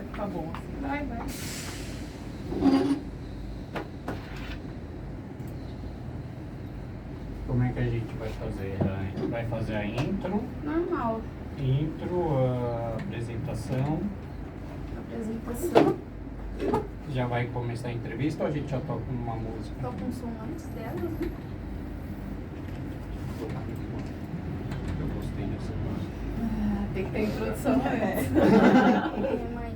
vai ficar bom assim. Vai. Como é que a gente vai fazer? A gente vai fazer a intro, Normal. a apresentação. Apresentação. Já vai começar a entrevista ou a gente já toca uma música? Toca um som antes dela, né? Eu gostei dessa música. Tem que ter introdução antes. É, mãe.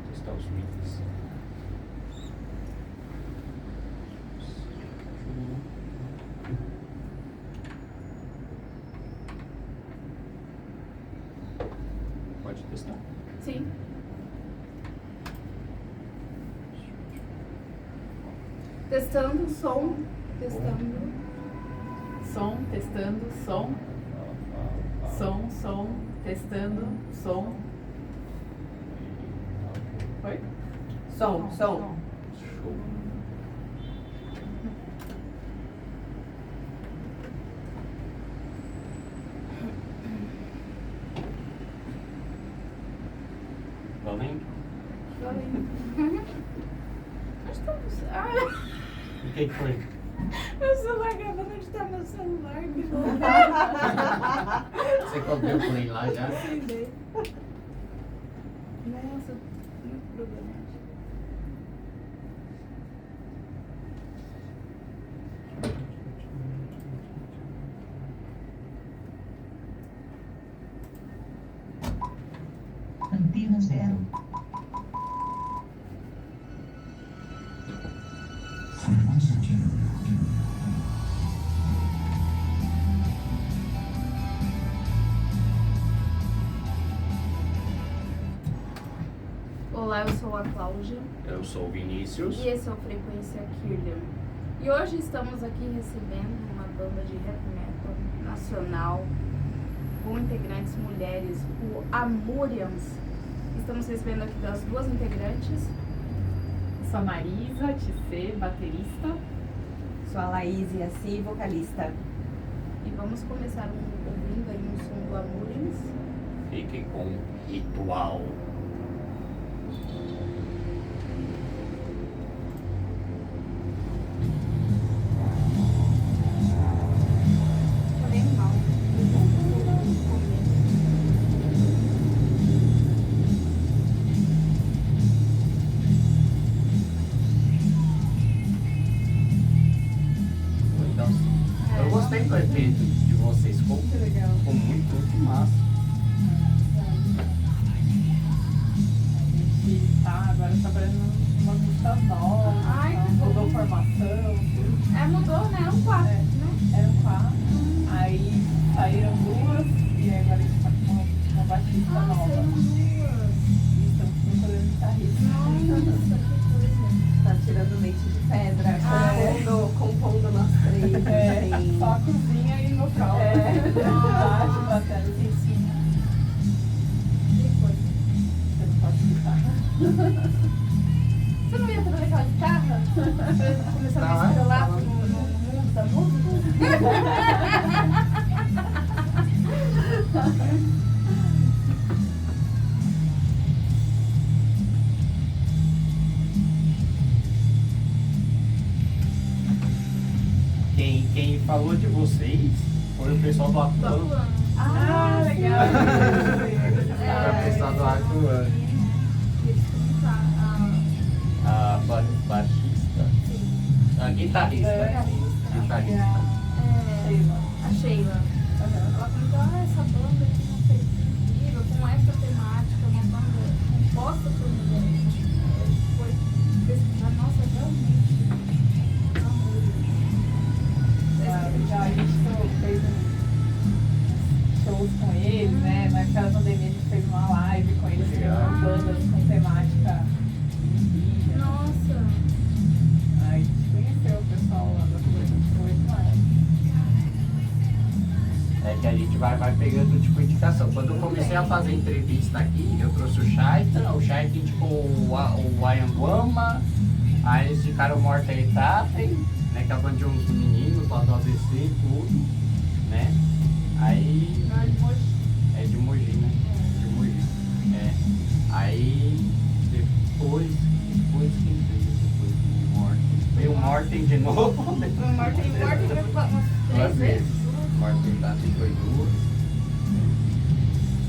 Testar os mics. Pode testar. Sim. Testando som. Testando. Som, testando, som. Som, testando, som. Oi? Som. Show. Valendo? Nós estamos. Ah, O que foi? meu celular gravando onde tá meu celular. Que louco. Você copiou o play lá já? Acendei. Nossa, muito problemático. Antena zero. Olá, eu sou a Cláudia Eu sou o Vinícius. e esse é o Frequência Kirlian. E hoje estamos aqui recebendo uma banda de heavy metal nacional com integrantes mulheres, o Amurians. Estamos recebendo aqui das duas integrantes. Sou a Marisa, TC, baterista. Sou a Laís e assim, vocalista. E vamos começar ouvindo aí um som do Amurians. Fique com Ritual. Falei mal. Então, eu gostei do efeito de vocês. Ficou Que legal. muito massa. A gente tá agora trabalhando numa música nova. Ai, que Mudou bom. formação, tudo. É, mudou, né? É um quarto, É. né? Eram 4. Aí saíram 2 e agora a gente tá com uma batista Ah, nova. são duas. E estamos procurando guitarrista. Nossa, que coisa. Tá tirando leite de pedra, compondo nós três. É, assim. só a cozinha e local. É. Baixo, bateria em cima. Que coisa. Você não pode gritar. Você não ia trazer aquela guitarra? Pra começar a me estrelar no mundo da música? Quem falou de vocês foi o pessoal do Atuano. Ah, legal. Foi o pessoal do Atuano. A baixista. A guitarrista. Guitarrista. A Sheila. Ela comentou, essa banda aqui não sei que incrível, com essa temática, uma banda composta por mulheres. Foi pesquisar, nossa, realmente. Já a gente fez shows com eles, né? Naquela pandemia a gente fez uma live com eles. Legal. vai pegando tipo indicação. Quando eu comecei a fazer entrevista aqui, eu trouxe o Shaita indicou o Ayanguama, aí eles ficaram mortos aí, né? Que é a banda de uns meninos lá do ABC e tudo, né? Aí. Não, de Mogi. É de Mogi, né? De Mogi. É. Aí depois quem fez depois do Morten? Veio o Morten de novo. O Morten vai umas Duas 3 vezes. Morten tá foi duas.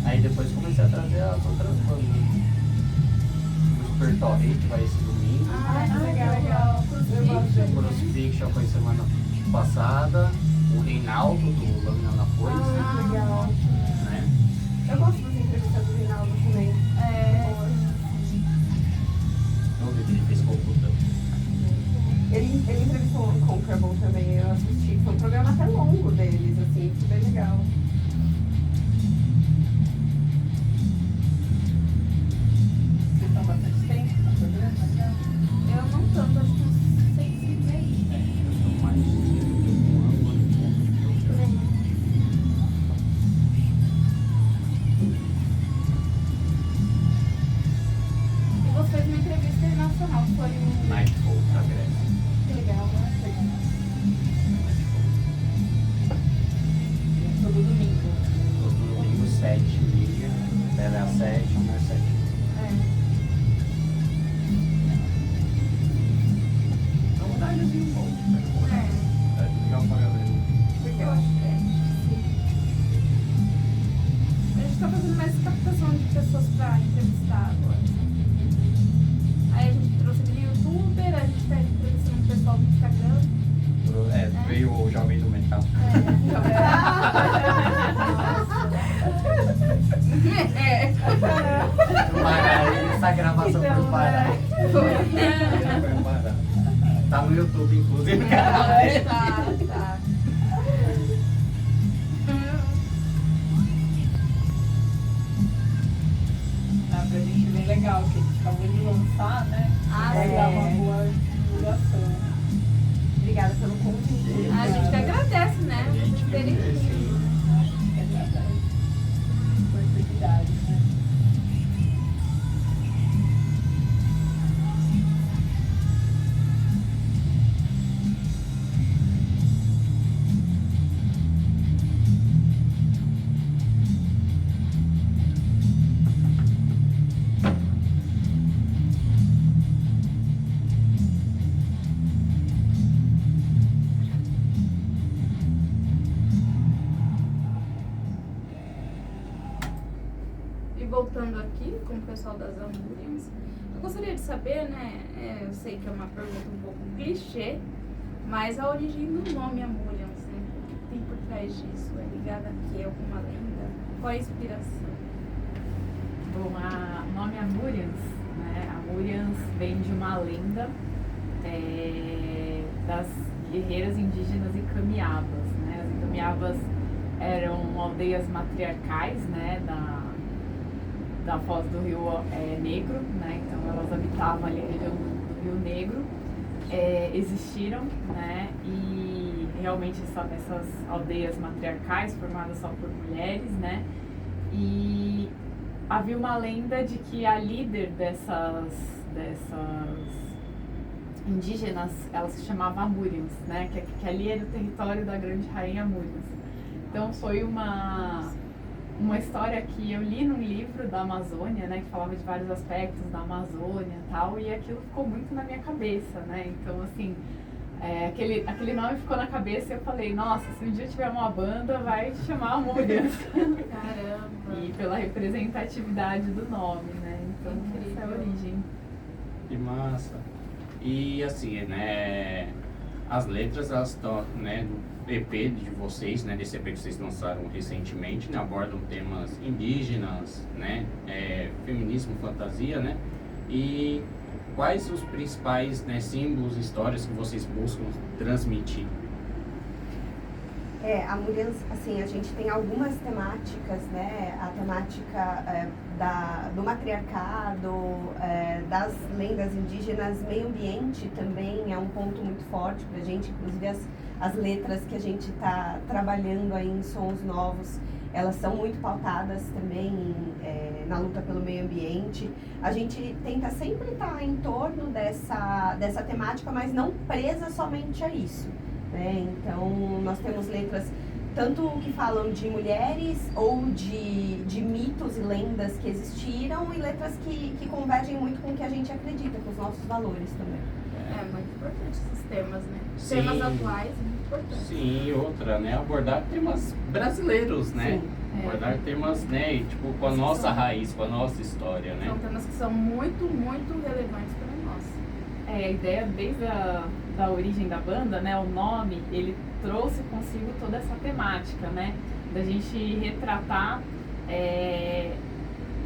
Aí depois comecei a trazer as outras bandas. O Super Torrente vai esse domingo. Ah, legal. O Crucifixion foi semana passada. O Reinaldo do Lâmina na Foice. Legal. Né? Eu gosto das entrevistas do Reinaldo também. Vamos ver que ele fez com o Puta. Ele entrevistou o Uncomfortable também, eu assisti. Foi um programa até longo deles, assim, foi bem legal. Vocês estão bastante tempo no programa, né? Eu não tanto, acho que uns 6 meses. Eu sou mais de um ano e pouco de programa. E você fez uma entrevista internacional, foi um... Nightfall pra Grécia. Que legal, né? Todo domingo. Todo domingo, 7h30. Ela é às 7, uma às 7. É um horáriozinho bom. É legal pra galera. Eu acho que é. A gente tá fazendo mais captação de pessoas pra entrevistar agora. Aí a gente trouxe aquele youtuber, a gente tá entrevistando o pessoal do Instagram. Veio o Jovem do Metal. Essa gravação foi parada. Foi parada. Tá no YouTube, inclusive, o canal dele. Tá. Pra gente é bem legal, que a gente acabou de lançar, né? Ah, Vai sim. dar uma boa divulgação. Obrigada pelo convite. A gente que agradece, né? Vocês terem vindo. Acho que é verdade. Oportunidade, né? E voltando aqui com o pessoal das Amurians, eu gostaria de saber, né? Eu sei que é uma pergunta um pouco clichê, mas a origem do nome Amurians, né? O que tem por trás disso? É ligado a quê? Alguma lenda? Qual é a inspiração? Bom, o nome Amurians, né? Amurians vem de uma lenda das guerreiras indígenas e camiabas, né? As camiabas eram aldeias matriarcais, né? Da foz do Rio Negro, né? Então elas habitavam ali a região do Rio Negro, existiram, né? E realmente essas aldeias matriarcais formadas só por mulheres, né? E havia uma lenda de que a líder dessas indígenas, ela se chamava Amurians, né? Que ali era o território da grande rainha Amurians. Então foi uma história que eu li num livro da Amazônia, né? Que falava de vários aspectos da Amazônia e tal, e aquilo ficou muito na minha cabeça, né? Então, assim, aquele nome ficou na cabeça e eu falei, nossa, se um dia tiver uma banda, vai chamar Amurians. Caramba! E pela representatividade do nome, né? Então, essa é a origem. Que massa. E assim, né? As letras, elas estão, né? No EP de vocês, né? Desse EP que vocês lançaram recentemente, né? Abordam temas indígenas, né? Feminismo, fantasia, né? E quais os principais, né, símbolos, histórias que vocês buscam transmitir? A Murians, assim, a gente tem algumas temáticas, né? A temática do matriarcado, das lendas indígenas, meio ambiente também é um ponto muito forte pra gente, inclusive as letras que a gente está trabalhando aí em Sons Novos, elas são muito pautadas também na luta pelo meio ambiente. A gente tenta sempre estar em torno dessa temática, mas não presa somente a isso, né? Então, nós temos letras tanto que falam de mulheres ou de mitos e lendas que existiram, e letras que convergem muito com o que a gente acredita, com os nossos valores também. É muito importante esses temas, né? Sim. Temas atuais, muito importante. Sim, outra, né? Abordar temas brasileiros, né? Sim. Abordar temas, né? Tipo, com a nossa raiz, com a nossa história, né? São temas que são muito, muito relevantes para nós. A ideia desde da origem da banda, né, o nome, ele trouxe consigo toda essa temática, né, da gente retratar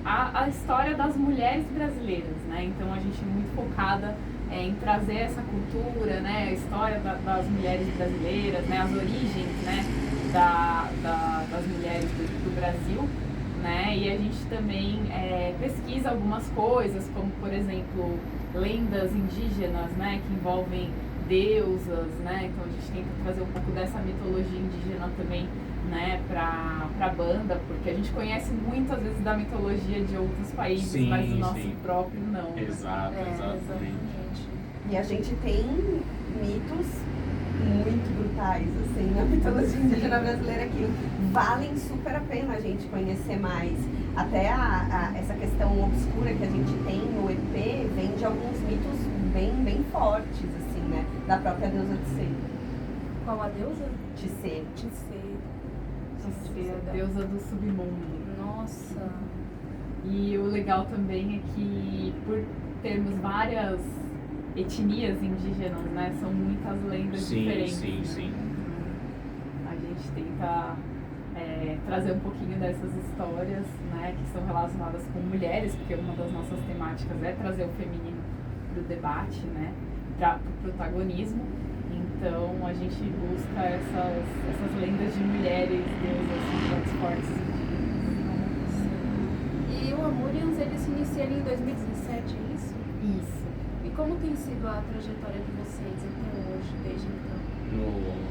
a história das mulheres brasileiras, né, então a gente é muito focada em trazer essa cultura, né, a história das mulheres brasileiras, né, as origens, né, das mulheres do Brasil, né, e a gente também pesquisa algumas coisas, como por exemplo lendas indígenas, né, que envolvem deusas, né, então a gente tenta trazer um pouco dessa mitologia indígena também, né, pra banda, porque a gente conhece muitas vezes da mitologia de outros países, Sim, mas o nosso sim. próprio não. Né? Exato, exatamente. E a gente tem mitos muito brutais, assim, na mitologia indígena brasileira que valem super a pena a gente conhecer mais. Até essa questão obscura que a gente tem no EP vem de alguns mitos bem fortes, assim, né? Da própria deusa Tissê. Qual a deusa? Tissê. Tissê, a deusa do submundo. Nossa. E o legal também é que por termos várias etnias indígenas, né, são muitas lendas diferentes. Sim. A gente tenta trazer um pouquinho dessas histórias, né, que são relacionadas com mulheres, porque uma das nossas temáticas é trazer o feminino para o debate, né, para o protagonismo. Então a gente busca essas lendas de mulheres, deusas mais fortes. E o Amurians, ele se inicia ali em 2017, é isso? Isso. E como tem sido a trajetória de vocês até hoje, desde então?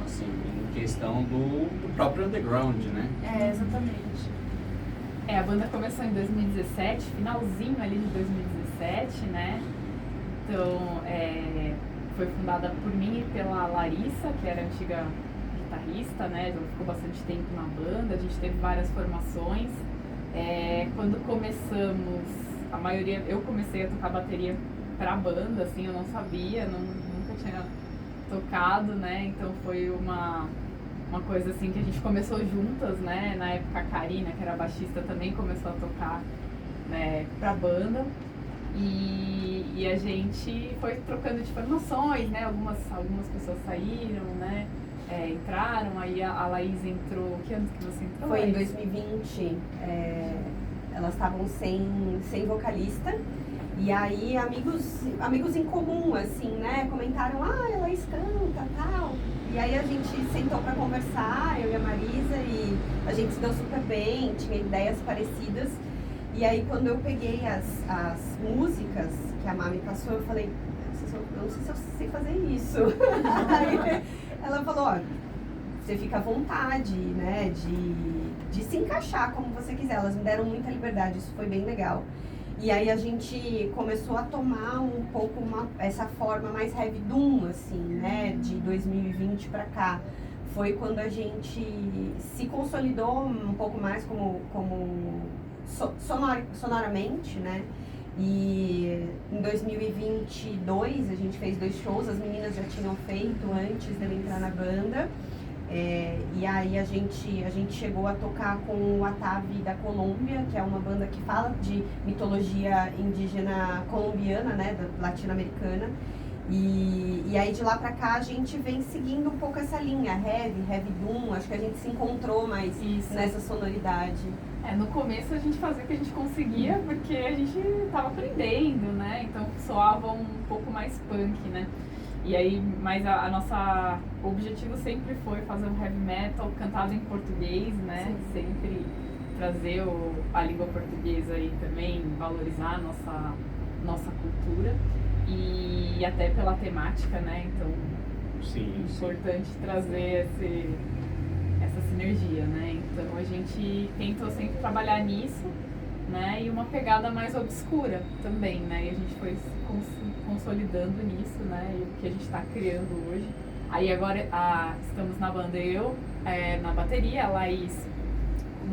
Assim, em questão do próprio underground, né? Exatamente. A banda começou em 2017, finalzinho ali de 2017, né? Então, foi fundada por mim e pela Larissa, que era a antiga guitarrista, né? Já ficou bastante tempo na banda, a gente teve várias formações. Quando começamos, eu comecei a tocar bateria pra banda, assim, eu não sabia, nunca tinha tocado, né? Então foi uma coisa assim que a gente começou juntas, né? Na época a Karina, que era baixista, também começou a tocar, né, pra banda. E a gente foi trocando de formações, né? Algumas pessoas saíram, né? Entraram, aí a Laís entrou. Que ano que você entrou? Foi em Laís? 2020. Elas estavam sem vocalista. E aí amigos em comum, assim, né? Comentaram, ela canta, tal. E aí a gente sentou pra conversar, eu e a Marisa, e a gente se deu super bem, tinha ideias parecidas. E aí quando eu peguei as músicas que a Má me passou, eu falei, eu não sei se eu sei fazer isso. Aí ela falou, você fica à vontade, né, de se encaixar como você quiser. Elas me deram muita liberdade, isso foi bem legal. E aí a gente começou a tomar um pouco essa forma mais heavy doom, assim, né, de 2020 pra cá. Foi quando a gente se consolidou um pouco mais como sonoramente, né? E em 2022 a gente fez 2 shows, as meninas já tinham feito antes de eu entrar na banda. E aí a gente chegou a tocar com o Atavi da Colômbia, que é uma banda que fala de mitologia indígena colombiana, né, latino-americana. E aí de lá pra cá a gente vem seguindo um pouco essa linha, heavy doom, acho que a gente se encontrou mais nessa sonoridade. No começo a gente fazia o que a gente conseguia, porque a gente tava aprendendo, né? Então soava um pouco mais punk, né? E aí, mas o objetivo sempre foi fazer um heavy metal cantado em português, né? Sim. Sempre trazer a língua portuguesa aí também, valorizar a nossa cultura. E até pela temática, né? Então, Sim, sim. importante trazer essa sinergia, né? Então a gente tentou sempre trabalhar nisso, né? E uma pegada mais obscura também, né? E a gente foi se consolidando nisso, né? E o que a gente está criando hoje. Aí agora estamos na banda eu, na bateria, a Laís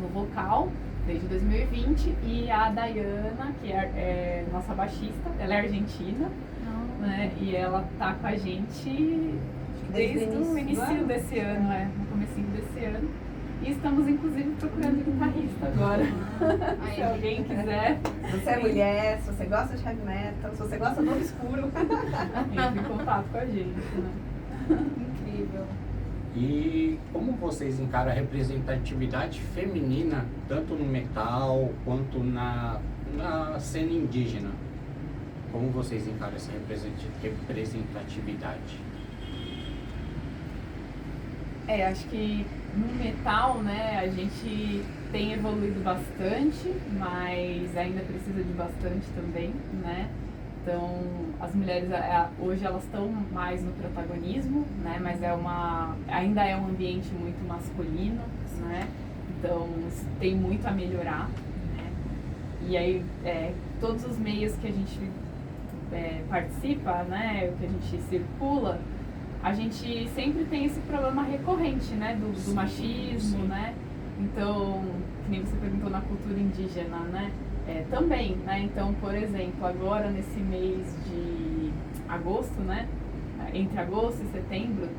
no vocal, desde 2020, e a Dayana, que é nossa baixista, ela é argentina, né? E ela tá com a gente desde o início desse ano, no comecinho desse ano. E estamos, inclusive, procurando guitarrista agora. Se alguém quiser. Se você é mulher, se você gosta de heavy metal, se você gosta do obscuro. Entre em contato com a gente, né? Incrível. E como vocês encaram a representatividade feminina, tanto no metal quanto na cena indígena? Como vocês encaram essa representatividade? Acho que no metal, né, a gente tem evoluído bastante, mas ainda precisa de bastante também, né? Então, as mulheres hoje elas estão mais no protagonismo, né? Mas ainda é um ambiente muito masculino, né? Então, tem muito a melhorar, né? E aí, todos os meios que a gente participa, né? O que a gente circula, a gente sempre tem esse problema recorrente, né? Do machismo, né? Então, que nem você perguntou na cultura indígena, né? Também, né? Então, por exemplo, agora nesse mês de agosto, né? Entre agosto e setembro,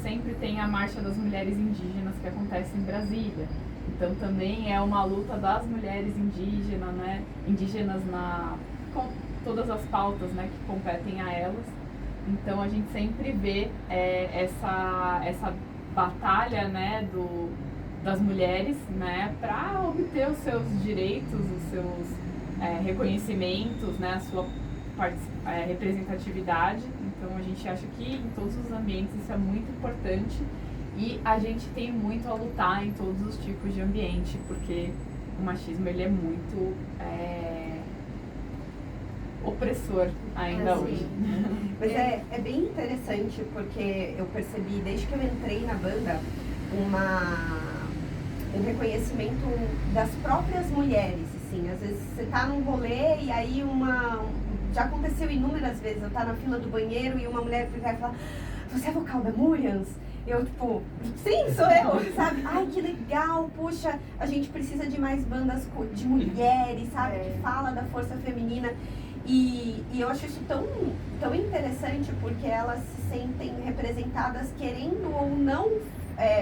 sempre tem a Marcha das Mulheres Indígenas que acontece em Brasília. Então, também é uma luta das mulheres indígenas, né? Indígenas com todas as pautas, né? Que competem a elas. Então, a gente sempre vê essa batalha, né? Das mulheres, né, para obter os seus direitos, os seus reconhecimentos, né, a sua representatividade. Então a gente acha que em todos os ambientes isso é muito importante e a gente tem muito a lutar em todos os tipos de ambiente, porque o machismo ele é muito opressor ainda hoje. Mas é bem interessante porque eu percebi desde que eu entrei na banda um reconhecimento das próprias mulheres, assim. Às vezes você tá num rolê e aí já aconteceu inúmeras vezes, eu tá na fila do banheiro e uma mulher vai falar: você é vocal da Murians? Eu, tipo, sim, sou eu, sabe? Ai, que legal, puxa, a gente precisa de mais bandas de mulheres, sabe? Que fala da força feminina. E eu acho isso tão interessante porque elas se sentem representadas querendo ou não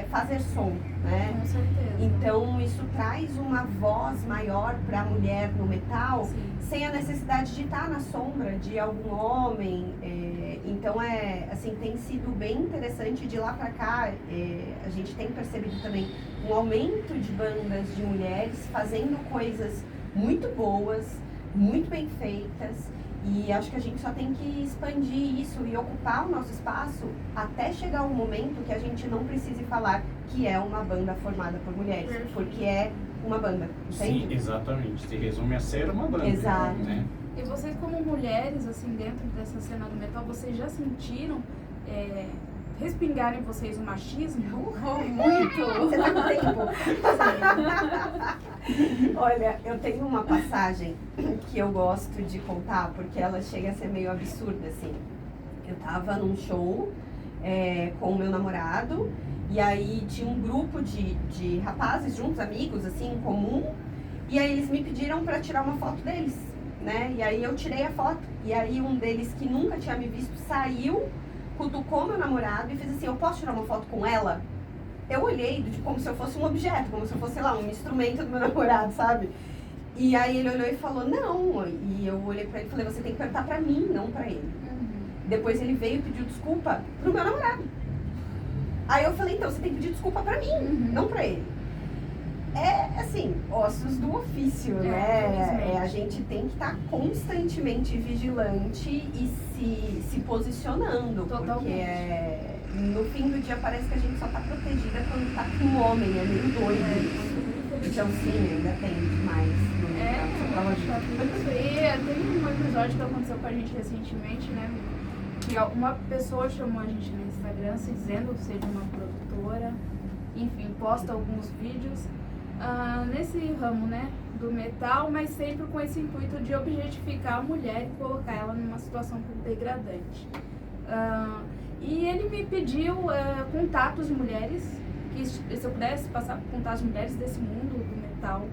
fazer som, né? Com certeza. Então isso traz uma voz maior para a mulher no metal, sim, sem a necessidade de estar na sombra de algum homem. Então assim, tem sido bem interessante. De lá para cá, a gente tem percebido também um aumento de bandas de mulheres fazendo coisas muito boas, muito bem feitas. E acho que a gente só tem que expandir isso e ocupar o nosso espaço até chegar um momento que a gente não precise falar que é uma banda formada por mulheres, porque é uma banda, entende? Sim, exatamente. Se resume a ser uma banda. Exato. Né? E vocês como mulheres, assim, dentro dessa cena do metal, vocês já sentiram respingar em vocês o machismo? Muito! Você tá com tempo? Olha, eu tenho uma passagem que eu gosto de contar, porque ela chega a ser meio absurda, assim. Eu tava num show com o meu namorado, e aí tinha um grupo de rapazes juntos, amigos, assim, em comum, e aí eles me pediram pra tirar uma foto deles, né? E aí eu tirei a foto, e aí um deles que nunca tinha me visto saiu, cutucou meu namorado e fez assim: eu posso tirar uma foto com ela? Eu olhei como se eu fosse um objeto, como se eu fosse, sei lá, um instrumento do meu namorado, sabe? E aí ele olhou e falou: não. E eu olhei pra ele e falei: você tem que perguntar pra mim, não pra ele. Depois ele veio e pediu desculpa pro meu namorado. Aí eu falei: então, você tem que pedir desculpa pra mim, não pra ele. É, assim, ossos do ofício, né? infelizmente. A gente tem que estar constantemente vigilante e se posicionando, porque Totalmente. no fim do dia parece que a gente só tá protegida quando tá com um homem, é meio doido isso. Então, sim, ainda tem demais no mercado, só pra lógica. Isso aí, tem um episódio que aconteceu com a gente recentemente, né? Que uma pessoa chamou a gente no Instagram se dizendo ser de uma produtora, enfim, posta alguns vídeos nesse ramo, né? Do metal, mas sempre com esse intuito de objetificar a mulher e colocar ela numa situação degradante. E ele me pediu contatos de mulheres, que se eu pudesse passar contatos de mulheres desse mundo do metal.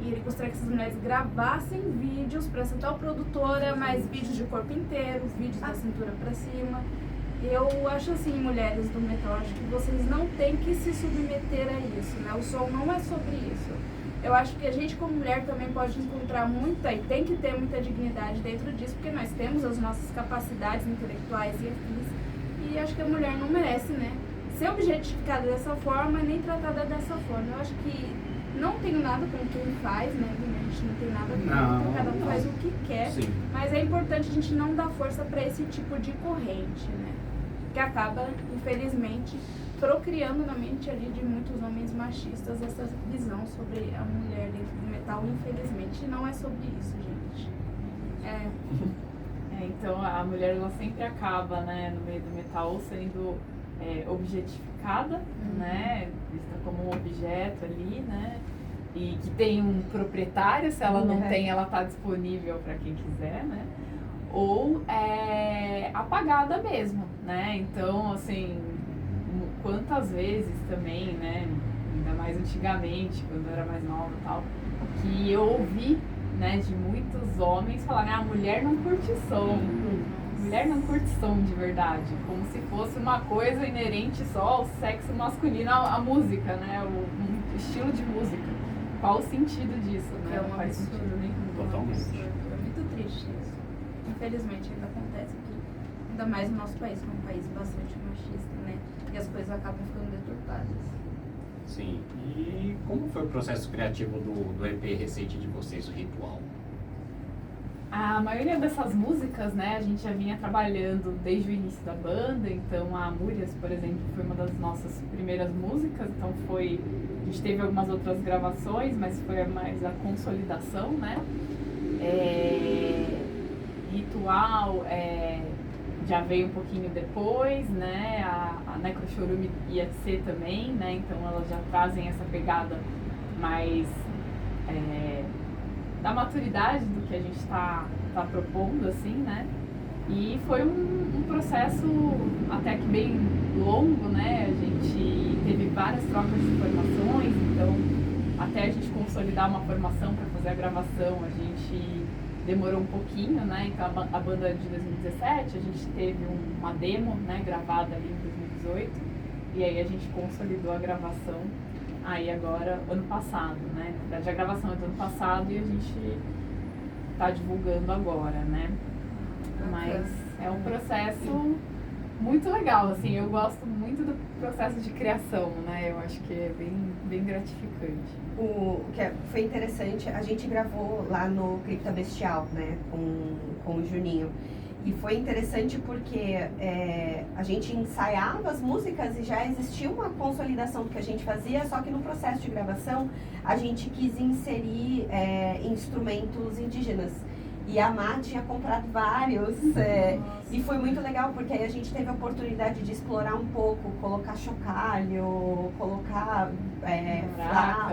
E ele gostaria que essas mulheres gravassem vídeos para essa tal produtora, mas vídeos de corpo inteiro, vídeos da cintura para cima. Eu acho assim, mulheres do metal, acho que vocês não têm que se submeter a isso, né? O som não é sobre isso. Eu acho que a gente como mulher também pode encontrar muita, e tem que ter muita dignidade dentro disso, porque nós temos as nossas capacidades intelectuais e afins, e acho que a mulher não merece, né? Ser objetificada dessa forma, nem tratada dessa forma. Eu acho que não tenho nada com quem faz, né? A gente não tem nada com cada um faz o que quer. Sim. Mas é importante a gente não dar força para esse tipo de corrente, né? Que acaba, infelizmente, procriando na mente ali de muitos homens machistas essa visão sobre a mulher dentro do metal. Infelizmente, não é sobre isso, gente. Então a mulher ela sempre acaba, né, no meio do metal sendo objetificada, né, vista como um objeto ali, né, e que tem um proprietário, se ela não tem, ela está disponível para quem quiser, né, ou apagada mesmo, né, então assim, quantas vezes também, né, ainda mais antigamente, quando eu era mais nova e tal, que eu ouvi, né, de muitos homens falarem, a mulher não curte som. Mulher não curte som de verdade, como se fosse uma coisa inerente só ao sexo masculino, à música, né, o estilo de música. Qual o sentido disso, né? É Não faz sentido nenhum. Totalmente. É muito triste isso. Infelizmente ainda acontece aqui, ainda mais no nosso país, que é um país bastante machista, né, e as coisas acabam ficando deturpadas. Sim. E como foi o processo criativo do EP recente de vocês, o Ritual? A maioria dessas músicas, né, a gente já vinha trabalhando desde o início da banda, então a Múrias, por exemplo, foi uma das nossas primeiras músicas, então a gente teve algumas outras gravações, mas foi mais a consolidação, né, Ritual, já veio um pouquinho depois, né, a Necrochorume ia ser também, né, então elas já trazem essa pegada mais da maturidade do que a gente está propondo, assim, né? E foi um processo até que bem longo, né? A gente teve várias trocas de informações, então até a gente consolidar uma formação para fazer a gravação, a gente demorou um pouquinho, né? Então a banda de 2017, a gente teve uma demo, né, gravada ali em 2018, e aí a gente consolidou a gravação. Aí agora, ano passado, né? Na verdade, a gravação é do ano passado e a gente tá divulgando agora, né? Mas é um processo muito legal, assim, eu gosto muito do processo de criação, né? Eu acho que é bem gratificante. O que foi interessante, a gente gravou lá no Cripta Bestial, né? Com o Juninho. E foi interessante porque a gente ensaiava as músicas e já existia uma consolidação do que a gente fazia, só que no processo de gravação a gente quis inserir instrumentos indígenas. E a Má tinha comprado vários, e foi muito legal porque aí a gente teve a oportunidade de explorar um pouco, colocar chocalho, colocar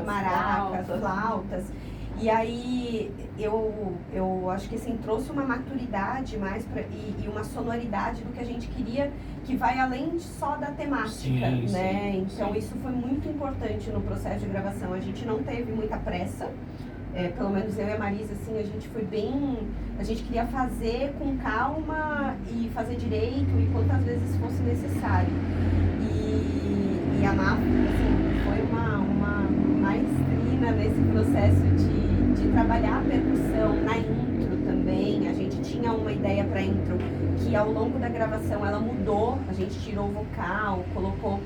maracas, flautas. E aí eu acho que assim, trouxe uma maturidade mais e uma sonoridade do que a gente queria, que vai além só da temática, né? Então isso foi muito importante no processo de gravação. A gente não teve muita pressa, pelo menos eu e a Marisa, assim, a gente foi a gente queria fazer com calma e fazer direito e quantas vezes fosse necessário. E a Má, assim, foi uma maestrina nesse processo de trabalhar a percussão na intro também. A gente tinha uma ideia para intro que ao longo da gravação ela mudou, a gente tirou o vocal, colocou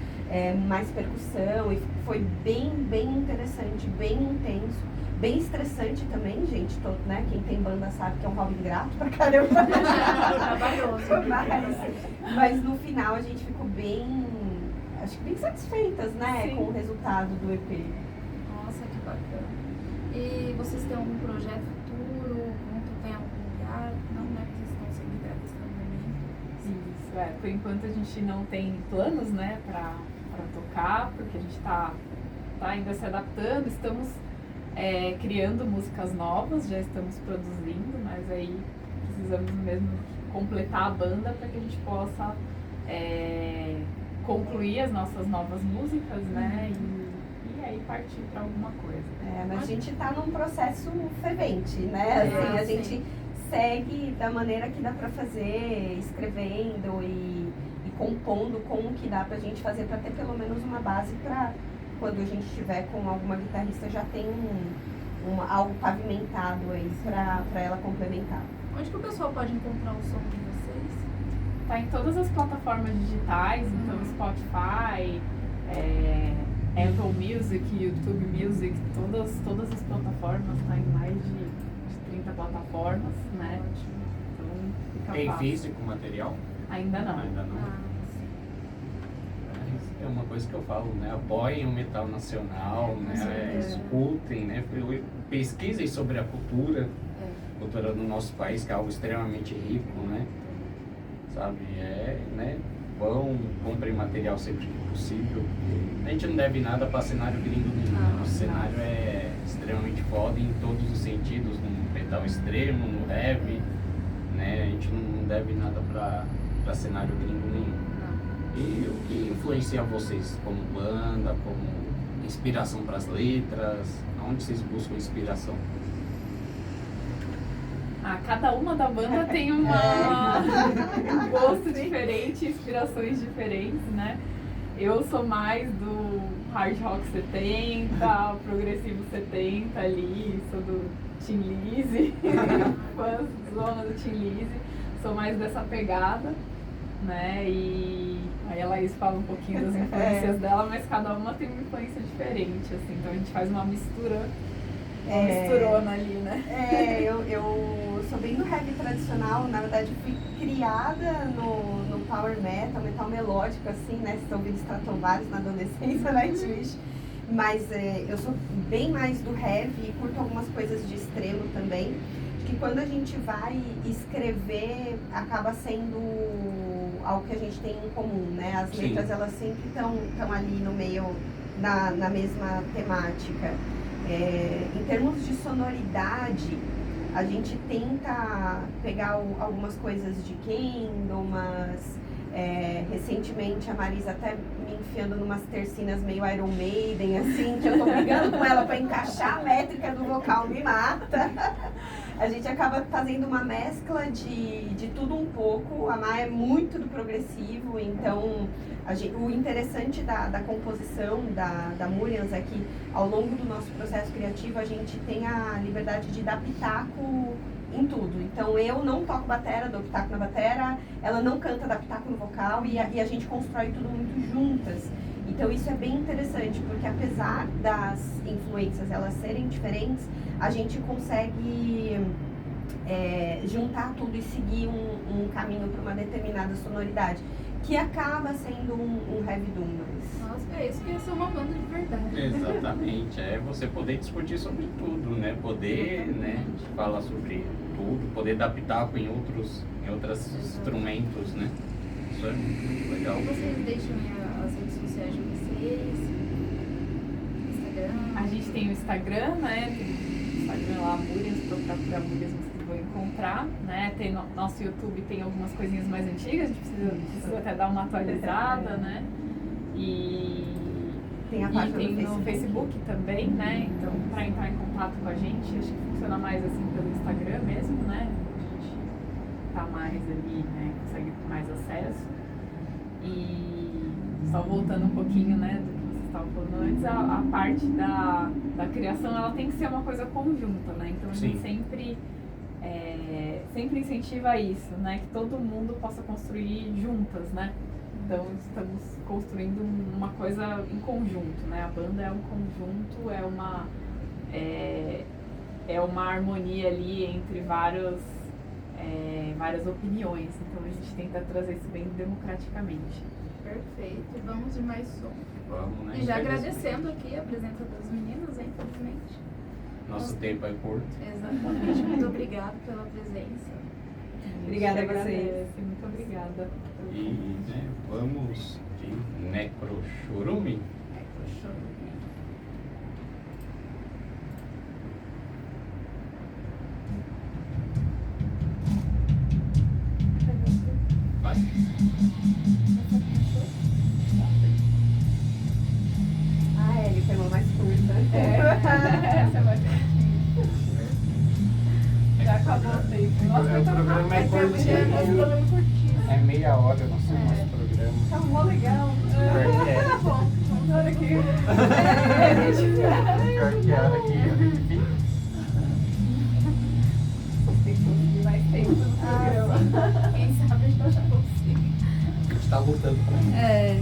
mais percussão, e foi bem interessante, bem intenso, bem estressante também, gente. Né? Quem tem banda sabe que é um hobby ingrato pra caramba. Trabalhoso. Mas no final a gente ficou acho que bem satisfeitas, né, Sim. com o resultado do EP. Nossa, que bacana. E vocês têm algum projeto futuro? Vão tocar em algum lugar? Não, né? Porque vocês estão sem guitarrista no momento. Isso, por enquanto a gente não tem planos, né, pra tocar, porque a gente tá ainda se adaptando, estamos criando músicas novas, já estamos produzindo, mas aí precisamos mesmo completar a banda para que a gente possa concluir as nossas novas músicas, né, e aí partir para alguma coisa. Mas a gente tá num processo fervente, né, assim, a sim. gente segue da maneira que dá pra fazer, escrevendo e compondo com o que dá pra gente fazer, pra ter pelo menos uma base pra quando a gente estiver com alguma guitarrista já tem algo pavimentado aí pra ela complementar. Onde que o pessoal pode encontrar o som de vocês? Tá em todas as plataformas digitais, então Spotify, Apple Music, YouTube Music, todas as plataformas, tá em mais de 30 plataformas, né? Então fica Tem fácil. físico material? Ainda não. Ainda não. sim. É uma coisa que eu falo, né? Apoiem o metal nacional, né? certeza. Escutem, né? Pesquisem sobre a cultura do nosso país, que é algo extremamente rico, né? Sabe? Né? Comprem material sempre que possível. A gente não deve nada para cenário gringo nenhum. Né? Nosso cenário é extremamente foda em todos os sentidos, no metal extremo, no heavy, né? A gente não deve nada para cenário gringo nenhum. E o que influencia vocês como banda, como inspiração para as letras? Onde vocês buscam inspiração? Cada uma da banda tem um gosto diferente, inspirações diferentes, né? Eu sou mais do hard rock 70, progressivo 70 ali, sou do Tim Lizzy, fãzona do Tim Lizzy, sou mais dessa pegada, né? E aí a Laís fala um pouquinho das influências dela, mas cada uma tem uma influência diferente, assim, então a gente faz uma misturona ali, né? Eu sou bem do heavy tradicional, na verdade fui criada no power metal melódico, assim, né? Vocês estão ouvindo Stratovarius na adolescência, Nightwish. Mas eu sou bem mais do heavy e curto algumas coisas de extremo também. Acho que quando a gente vai escrever, acaba sendo algo que a gente tem em comum, né? As Sim. letras, elas sempre estão ali no meio, na mesma temática. Em termos de sonoridade, a gente tenta pegar algumas coisas de Candlemas. Recentemente a Marisa até me enfiando numas tercinas meio Iron Maiden, assim, que eu tô brigando com ela para encaixar a métrica do vocal, me mata. A gente acaba fazendo uma mescla de tudo um pouco. A Má é muito do progressivo, então o interessante da composição da Murians é que ao longo do nosso processo criativo a gente tem a liberdade de dar pitaco em tudo. Então eu não toco batera, dou pitaco na batera, ela não canta, dá pitaco no vocal e a gente constrói tudo muito juntas. Então isso é bem interessante, porque apesar das influências elas serem diferentes, a gente consegue juntar tudo e seguir um caminho para uma determinada sonoridade, que acaba sendo um heavy doom. Nossa, é isso que ia ser uma banda de verdade. Exatamente, você poder discutir sobre tudo, né? Poder, né, falar sobre tudo, poder dar pitaco em outros instrumentos, né? Isso é muito legal. Vocês deixam as redes sociais de vocês? Instagram? A gente tem o Instagram, né? Tem o Instagram lá, Murians, procurar por Murians vocês vão encontrar, né? Tem nosso YouTube tem algumas coisinhas mais antigas, a gente precisa até dar uma atualizada, né? E Tem a página tem do no Facebook também, né? Então, para entrar em contato com a gente, acho que funciona mais assim pelo Instagram mesmo, né? A gente tá mais ali, né? Consegue ter mais acesso. E só voltando um pouquinho, né, do que vocês estavam falando antes, a parte da criação, ela tem que ser uma coisa conjunta, né? Então a gente sempre incentiva isso, né? Que todo mundo possa construir juntas, né? Então estamos construindo uma coisa em conjunto, né? A banda é um conjunto, é uma harmonia ali entre várias opiniões. Então a gente tenta trazer isso bem democraticamente. Perfeito. Vamos de mais som. Vamos, né? E já Infelizmente. agradecendo aqui a presença das meninas, hein, infelizmente. Nosso tempo é curto. Exatamente. Muito obrigada pela presença. Obrigada a gente vocês. agradece, muito obrigada. E né, vamos de Necrochorume. Vai. Ah, ele pegou mais curta. Essa vai ser. Já acabou o tempo. Nossa, O programa é curtinho. É meia hora o nosso programa. tá mó legal. Pior que é. Tá bom, vamos olhar aqui. Pior que é aqui. Tem que conseguir mais tempo no programa. Quem sabe a gente já consiga. A gente tá lutando pra isso. É.